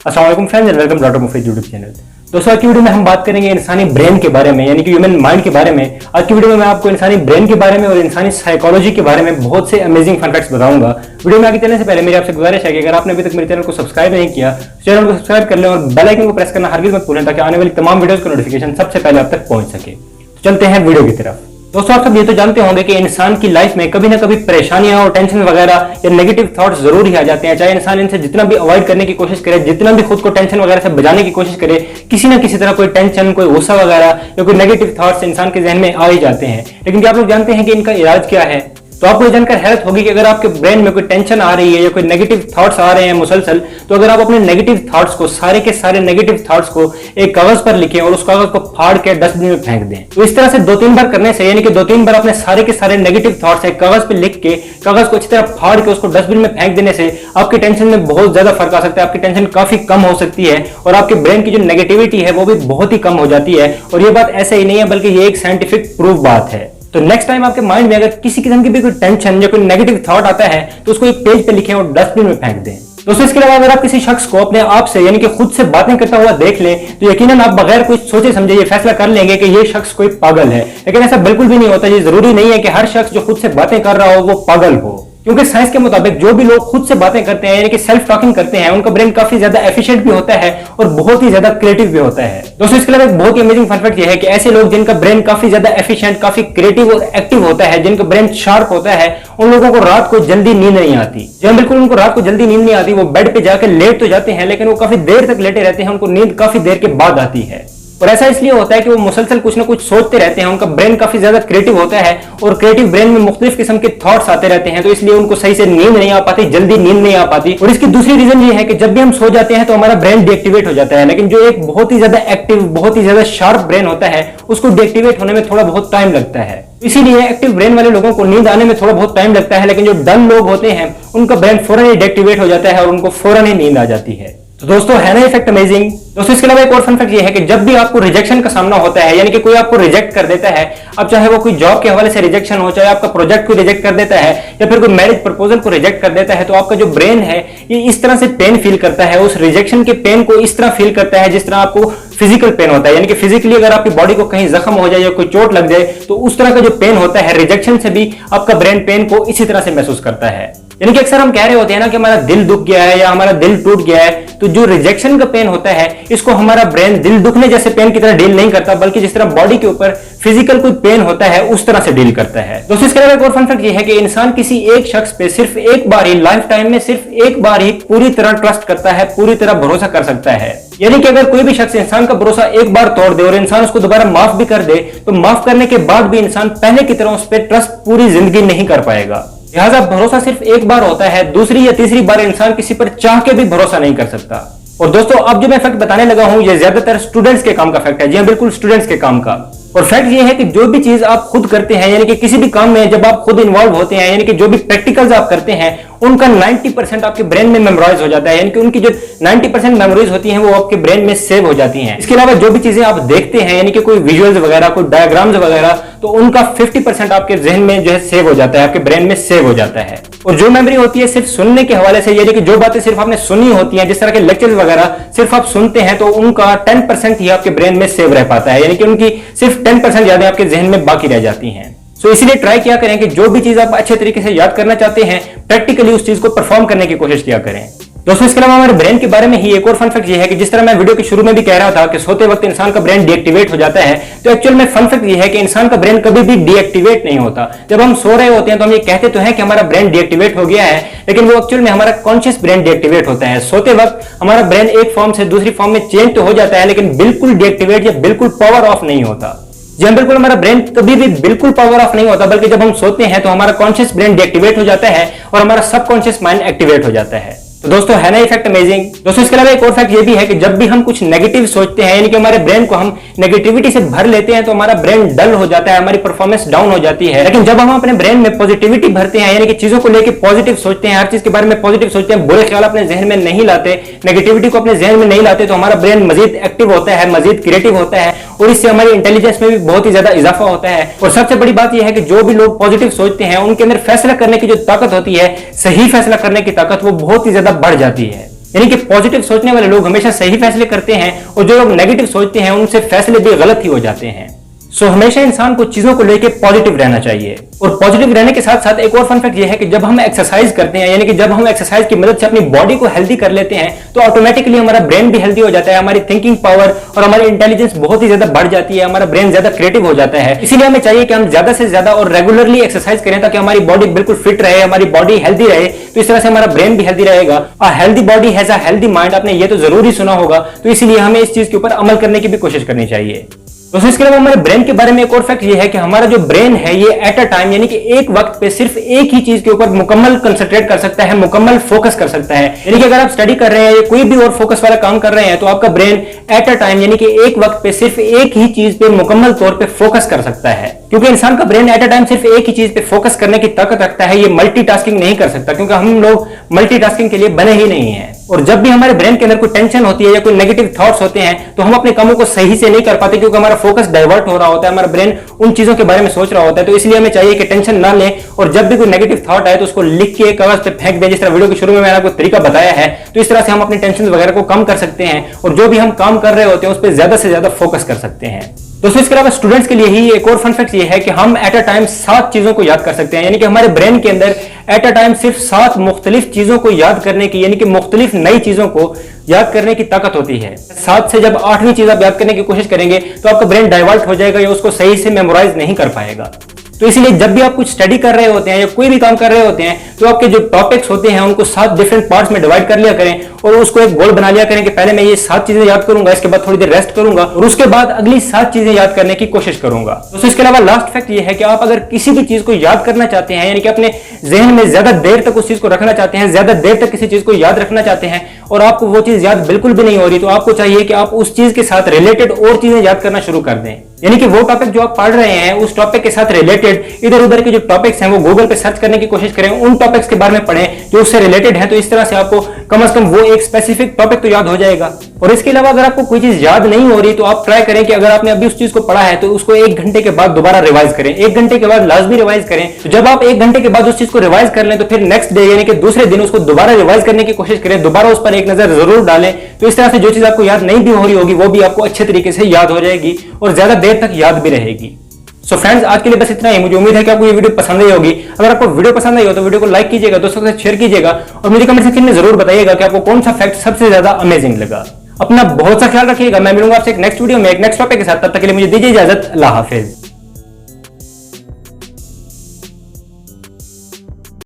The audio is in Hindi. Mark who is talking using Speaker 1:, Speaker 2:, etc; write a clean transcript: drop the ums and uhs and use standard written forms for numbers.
Speaker 1: अस्सलाम वालेकुम friends and welcome doctor Mufeed YouTube channel. दोस्तों आज की वीडियो में हम बात करेंगे इंसानी ब्रेन के बारे में, यानी कि ह्यूमन माइंड के बारे में। आज की वीडियो में मैं आपको इंसानी ब्रेन के बारे में और इंसानी साइकोलॉजी के बारे में बहुत से अमेजिंग फन फैक्ट्स बताऊंगा। वीडियो में आगे चलने से पहले मेरी आपसे गुजारिश है कि अगर आपने अभी तक मेरे चैनल को सब्सक्राइब नहीं किया तो चैनल को सब्सक्राइब कर लें और बेल आइकन को प्रेस करना हरगिज़ मत भूलें ताकि आने वाली तमाम वीडियोस का नोटिफिकेशन सबसे पहले आप तक पहुंच सके। तो चलते हैं वीडियो की तरफ। दोस्तों आप सब ये तो जानते होंगे कि इंसान की लाइफ में कभी ना कभी परेशानियां और टेंशन वगैरह या नेगेटिव थॉट्स जरूर ही आ जाते हैं। चाहे इंसान इनसे जितना भी अवॉइड करने की कोशिश करे, जितना भी खुद को टेंशन वगैरह से बचाने की कोशिश करे, किसी ना किसी तरह कोई टेंशन, कोई गुस्सा वगैरह या कोई नेगेटिव थॉट्स इंसान के जहन में आ ही जाते हैं। लेकिन क्या आप लोग जानते हैं कि इनका इलाज क्या है? तो आपको ये जानकर हैरत होगी कि अगर आपके ब्रेन में कोई टेंशन आ रही है या कोई नेगेटिव थॉट्स आ रहे हैं मुसलसल, तो अगर आप अपने नेगेटिव थॉट्स को, सारे के सारे नेगेटिव थॉट्स को एक कागज पर लिखें और उस कागज को फाड़ के डस्टबिन में फेंक दें। तो इस तरह से 2-3 बार करने से, यानी कि 2-3 बार अपने सारे के सारे नेगेटिव थॉट्स एक कागज पर लिख के कागज को अच्छी तरह फाड़ के उसको डस्टबिन में फेंक देने से आपकी टेंशन में बहुत ज्यादा फर्क आ सकता है। आपकी टेंशन काफी कम हो सकती है और आपके ब्रेन की जो नेगेटिविटी है वो भी बहुत ही कम हो जाती है। और ये बात ऐसे ही नहीं है बल्कि ये एक साइंटिफिक प्रूफ बात है। तो नेक्स्ट टाइम आपके माइंड में अगर किसी किस्म की भी कोई टेंशन या कोई नेगेटिव थॉट आता है तो उसको एक पेज पे लिखें और डस्टबिन में फेंक दें। दोस्तों इसके अलावा अगर आप किसी शख्स को अपने आप से, यानी कि खुद से बातें करता हुआ देख लें तो यकीनन आप बगैर कुछ सोचे समझे ये फैसला कर लेंगे कि ये शख्स कोई पागल है। लेकिन ऐसा बिल्कुल भी नहीं होता। ये जरूरी नहीं है कि हर शख्स जो खुद से बातें कर रहा हो वो पागल हो, क्योंकि साइंस के मुताबिक जो भी लोग खुद से बातें करते हैं, यानी कि सेल्फ टॉकिंग करते हैं, उनका ब्रेन काफी ज्यादा एफिशिएंट भी होता है और बहुत ही ज्यादा क्रिएटिव भी होता है। दोस्तों इसके अलावा एक बहुत ही अमेजिंग फन फैक्ट ये है कि ऐसे लोग जिनका ब्रेन काफी ज्यादा एफिशिएंट, काफी क्रिएटिव और एक्टिव होता है, जिनका ब्रेन शार्प होता है, उन लोगों को रात को जल्दी नींद नहीं आती। जब बिल्कुल उनको रात को जल्दी नींद नहीं आती, वो बेड पे जाकर लेट तो जाते हैं लेकिन वो काफी देर तक लेटे रहते हैं, उनको नींद काफी देर के बाद आती है। और ऐसा इसलिए होता है कि वो मुसलसल कुछ ना कुछ सोचते रहते हैं। उनका ब्रेन काफी ज्यादा क्रिएटिव होता है और क्रिएटिव ब्रेन में मुख्तलिफ किस्म के थॉट्स आते रहते हैं, तो इसलिए उनको सही से नींद नहीं आ पाती, जल्दी नींद नहीं आ पाती। और इसकी दूसरी रीजन ये है कि जब भी हम सो जाते हैं तो हमारा ब्रेन डीएक्टिवेट हो जाता है, लेकिन जो एक बहुत ही ज्यादा एक्टिव, बहुत ही ज्यादा शार्प ब्रेन होता है उसको डीएक्टिवेट होने में थोड़ा बहुत टाइम लगता है। इसीलिए एक्टिव ब्रेन वाले लोगों को नींद आने में थोड़ा बहुत टाइम लगता है, लेकिन जो डल लोग होते हैं उनका ब्रेन फौरन ही डीएक्टिवेट हो जाता है और उनको फौरन ही नींद आ जाती है। तो दोस्तों है ना इफेक्ट अमेजिंग। दोस्तों इसके अलावा एक और फन फैक्ट ये है कि जब भी आपको रिजेक्शन का सामना होता है, यानी कि कोई आपको रिजेक्ट कर देता है, अब चाहे वो कोई जॉब के हवाले से रिजेक्शन हो, चाहे आपका प्रोजेक्ट को रिजेक्ट कर देता है या फिर कोई मैरिज प्रपोजल को रिजेक्ट कर देता है, तो आपका जो ब्रेन है ये इस तरह से पेन फील करता है, उस रिजेक्शन के पेन को इस तरह फील करता है जिस तरह आपको फिजिकल पेन होता है। यानी कि फिजिकली अगर आपकी बॉडी को कहीं जख्म हो जाए या कोई चोट लग जाए तो उस तरह का जो पेन होता है रिजेक्शन से भी आपका ब्रेन पेन को इसी तरह से महसूस करता है। यानी कि अक्सर हम कह रहे होते हैं ना कि हमारा दिल दुख गया है या हमारा दिल टूट गया है, तो जो रिजेक्शन का पेन होता है इसको हमारा ब्रेन दिल दुखने जैसे पेन की तरह डील नहीं करता, बल्कि जिस तरह बॉडी के ऊपर फिजिकल कोई पेन होता है उस तरह से डील करता है। दोस्तों इसके अलावा एक और फन फैक्ट ये है कि इंसान किसी एक शख्स पे सिर्फ एक बार ही, लाइफ टाइम में सिर्फ एक बार ही पूरी तरह ट्रस्ट करता है, पूरी तरह भरोसा कर सकता है। यानी कि अगर कोई भी शख्स इंसान का भरोसा एक बार तोड़ दे और इंसान उसको दोबारा माफ भी कर दे, तो माफ करने के बाद भी इंसान पहले की तरह उस पर ट्रस्ट पूरी जिंदगी नहीं कर पाएगा। लिहाजा भरोसा सिर्फ एक बार होता है, दूसरी या तीसरी बार इंसान किसी पर चाह के भी भरोसा नहीं कर सकता। और दोस्तों अब जो मैं फैक्ट बताने लगा हूं ये ज्यादातर स्टूडेंट्स के काम का फैक्ट है। जी हां, बिल्कुल स्टूडेंट्स के काम का। और फैक्ट ये है कि जो भी चीज आप खुद करते हैं, यानी कि किसी भी काम में जब आप खुद इन्वॉल्व होते हैं, यानी कि जो भी प्रैक्टिकल्स आप करते हैं उनका 90% आपके ब्रेन में मेमोराइज हो जाता है, यानी कि उनकी जो 90% मेमोरीज होती हैं वो आपके ब्रेन में सेव हो जाती हैं। इसके अलावा जो भी चीजें आप देखते हैं, यानी कि कोई विजुअल्स वगैरह, कोई डायग्राम्स वगैरह, तो उनका 50% आपके जहन में जो है सेव हो जाता है, आपके ब्रेन में सेव हो जाता है। और जो मेमोरी होती है सिर्फ सुनने के हवाले से, यानी कि जो बातें सिर्फ आपने सुनी होती हैं, जिस तरह के लेक्चर्स वगैरह सिर्फ आप सुनते हैं, तो उनका 10% ही आपके ब्रेन में सेव रह पाता है, यानी कि उनकी सिर्फ 10% यादें आपके जहन में बाकी रह जाती हैं। सो इसीलिए ट्राई किया करें कि जो भी चीज आप अच्छे तरीके से याद करना चाहते हैं, प्रैक्टिकली उस चीज को परफॉर्म करने की कोशिश किया करें। दोस्तों इसके अलावा हमारे ब्रेन के बारे में ही एक और फन फैक्ट ये है कि जिस तरह मैं वीडियो के शुरू में भी कह रहा था कि सोते वक्त इंसान का ब्रेन डीएक्टिवेट हो जाता है, तो एक्चुअल में फन फैक्ट ये है कि इंसान का ब्रेन कभी भी डीएक्टिवेट नहीं होता। जब हम सो रहे होते हैं तो हम ये कहते तो हैं कि हमारा ब्रेन डीएक्टिवेट हो गया है, लेकिन वो एक्चुअल में हमारा कॉन्शियस ब्रेन डीएक्टिवेट होता है। सोते वक्त हमारा ब्रेन एक फॉर्म से दूसरी फॉर्म में चेंज तो हो जाता है, लेकिन बिल्कुल डीएक्टिवेट या बिल्कुल पावर ऑफ नहीं होता। जी हां, बिल्कुल हमारा ब्रेन कभी भी बिल्कुल पावर ऑफ नहीं होता, बल्कि जब हम सोते हैं तो हमारा कॉन्शियस ब्रेन डीएक्टिवेट हो जाता है और हमारा सबकॉन्शियस माइंड एक्टिवेट हो जाता है। तो दोस्तों है ना इफेक्ट अमेजिंग। दोस्तों इसके अलावा एक और फैक्ट ये भी है कि जब भी हम कुछ नेगेटिव सोचते हैं, यानी कि हमारे ब्रेन को हम नेगेटिविटी से भर लेते हैं, तो हमारा ब्रेन डल हो जाता है, हमारी परफॉर्मेंस डाउन हो जाती है। लेकिन जब हम अपने ब्रेन में पॉजिटिविटी भरते हैं, यानी कि चीजों को लेकर पॉजिटिव सोचते हैं, हर चीज के बारे में पॉजिटिव सोचते हैं, बुरे ख्याल अपने जहन में नहीं लाते, नेगेटिविटी को अपने जहन में नहीं लाते, तो हमारा ब्रेन मजीद एक्टिव होता है, मजीद क्रिएटिव होता है और इससे हमारी इंटेलिजेंस में भी बहुत ही ज्यादा इजाफा होता है। और सबसे बड़ी बात यह है कि जो भी लोग पॉजिटिव सोचते हैं उनके अंदर फैसला करने की जो ताकत होती है, सही फैसला करने की ताकत, वो बहुत ही ज्यादा बढ़ जाती है। यानी कि पॉजिटिव सोचने वाले लोग हमेशा सही फैसले करते हैं और जो लोग नेगेटिव सोचते हैं उनसे फैसले भी गलत ही हो जाते हैं। सो हमेशा इंसान को चीजों को लेकर पॉजिटिव रहना चाहिए। और पॉजिटिव रहने के साथ साथ एक और फन फैक्ट ये है कि जब हम एक्सरसाइज करते हैं, यानी कि जब हम एक्सरसाइज की मदद से अपनी बॉडी को हेल्दी कर लेते हैं, तो ऑटोमेटिकली हमारा ब्रेन भी हेल्दी हो जाता है, हमारी थिंकिंग पावर और हमारी इंटेलिजेंस बहुत ही ज्यादा बढ़ जाती है, हमारा ब्रेन ज्यादा क्रिएटिव हो जाता है। इसीलिए हमें चाहिए कि हम ज्यादा से ज्यादा और रेगुलरली एक्सरसाइज करें ताकि हमारी बॉडी बिल्कुल फिट रहे, हमारी बॉडी हेल्दी रहे। तो इस तरह से हमारा ब्रेन भी हेल्दी रहेगा। A healthy body has a healthy mind, आपने ये तो जरूर ही सुना होगा। तो इसीलिए हमें इस चीज के ऊपर अमल करने की भी कोशिश करनी चाहिए। दोस्तों इसके अलावा हमारे ब्रेन के बारे में एक और फैक्ट ये है कि हमारा जो ब्रेन है ये एट अ टाइम, यानी कि एक वक्त पे सिर्फ एक ही चीज के ऊपर मुकम्मल कंसंट्रेट कर सकता है, मुकम्मल फोकस कर सकता है। यानी कि अगर आप स्टडी कर रहे हैं या कोई भी और फोकस वाला काम कर रहे हैं तो आपका ब्रेन एट अ टाइम, यानी कि एक वक्त पे सिर्फ एक ही चीज पे मुकम्मल तौर पे फोकस कर सकता है। क्योंकि इंसान का ब्रेन एट अ टाइम सिर्फ एक ही चीज पे फोकस करने की ताकत रखता है, ये मल्टीटास्किंग नहीं कर सकता, क्योंकि हम लोग मल्टीटास्किंग के लिए बने ही नहीं है। और जब भी हमारे ब्रेन के अंदर कोई टेंशन होती है या कोई नेगेटिव थॉट्स होते हैं तो हम अपने कामों को सही से नहीं कर पाते, क्योंकि हमारा फोकस डाइवर्ट हो रहा होता है, हमारा ब्रेन उन चीजों के बारे में सोच रहा होता है। तो इसलिए हमें चाहिए कि टेंशन ना लें और जब भी कोई नेगेटिव थॉट आए तो उसको लिख के कागज पे फेंक दें। जिस तरह वीडियो के शुरू में मैंने आपको तरीका बताया है, तो इस तरह से हम अपनी टेंशन वगैरह को कम कर सकते हैं और जो भी हम काम कर रहे होते हैं उस पर ज्यादा से ज्यादा फोकस कर सकते हैं। दोस्तों इसके अलावा स्टूडेंट्स के लिए ही एक और फन फैक्ट ये है कि हम एट अ टाइम 7 चीजों को याद कर सकते हैं। यानी कि हमारे ब्रेन के अंदर एट अ टाइम सिर्फ 7 मुख्तलिफ चीजों को याद करने की, यानी कि मुख्तलिफ नई चीजों को याद करने की ताकत होती है। 7 से जब 8वीं चीज आप याद करने की कोशिश करेंगे तो आपका ब्रेन डाइवर्ट हो जाएगा या उसको सही से मेमोराइज नहीं कर पाएगा। तो इसलिए जब भी आप कुछ स्टडी कर रहे होते हैं या कोई भी काम कर रहे होते हैं तो आपके जो टॉपिक्स होते हैं उनको 7 डिफरेंट पार्ट्स में डिवाइड कर लिया करें और उसको एक गोल बना लिया करें कि पहले मैं ये 7 चीजें याद करूंगा, इसके बाद थोड़ी देर रेस्ट करूंगा और उसके बाद अगली 7 चीजें याद करने की कोशिश करूंगा। दोस्तों इसके अलावा लास्ट फैक्ट ये है कि आप अगर किसी भी चीज को याद करना चाहते हैं, यानी कि अपने जहन में ज्यादा देर तक उस चीज को रखना चाहते हैं, ज्यादा देर तक किसी चीज को याद रखना चाहते हैं और आपको वो चीज याद बिल्कुल भी नहीं हो रही, तो आपको चाहिए कि आप उस चीज के साथ रिलेटेड और चीजें याद करना शुरू कर दें। यानी कि वो टॉपिक जो आप पढ़ रहे हैं उस टॉपिक के साथ रिलेटेड इधर उधर के जो टॉपिक्स हैं वो गूगल पे सर्च करने की कोशिश करें, उन टॉपिक्स के बारे में पढ़ें जो उससे रिलेटेड है। तो इस तरह से आपको कम से कम वो एक स्पेसिफिक टॉपिक तो याद हो जाएगा। और इसके अलावा अगर आपको कोई चीज याद नहीं हो रही तो आप ट्राई करें कि अगर आपने अभी उस चीज को पढ़ा है तो उसको 1 घंटे के बाद दोबारा रिवाइज करें, 1 घंटे के बाद लाजमी रिवाइज करें। तो जब आप 1 घंटे के बाद उस चीज को रिवाइज कर लें तो फिर नेक्स्ट डे यानी कि दूसरे दिन उसको दोबारा रिवाइज करने की कोशिश करें, दोबारा उस पर एक नजर जरूर डालें। तो इस तरह से जो चीज आपको याद नहीं भी हो रही होगी वो भी आपको अच्छे तरीके से याद हो जाएगी और ज्यादा देर तक याद भी रहेगी। सो फ्रेंड्स आज के लिए बस इतना ही। मुझे उम्मीद है कि आपको ये वीडियो पसंद आई होगी। अगर आपको वीडियो पसंद आई हो तो वीडियो को लाइक कीजिएगा, दोस्तों के साथ शेयर कीजिएगा और मुझे कमेंट सेक्शन में जरूर बताइएगा कि आपको कौन सा फैक्ट सबसे ज्यादा अमेजिंग लगा। अपना बहुत सा ख्याल रखिएगा। मैं मिलूंगा आपसे एक नेक्स्ट वीडियो में एक नेक्स्ट टॉपिक के साथ। तब तक के लिए मुझे दीजिए इजाजत। अल्लाह हाफिज।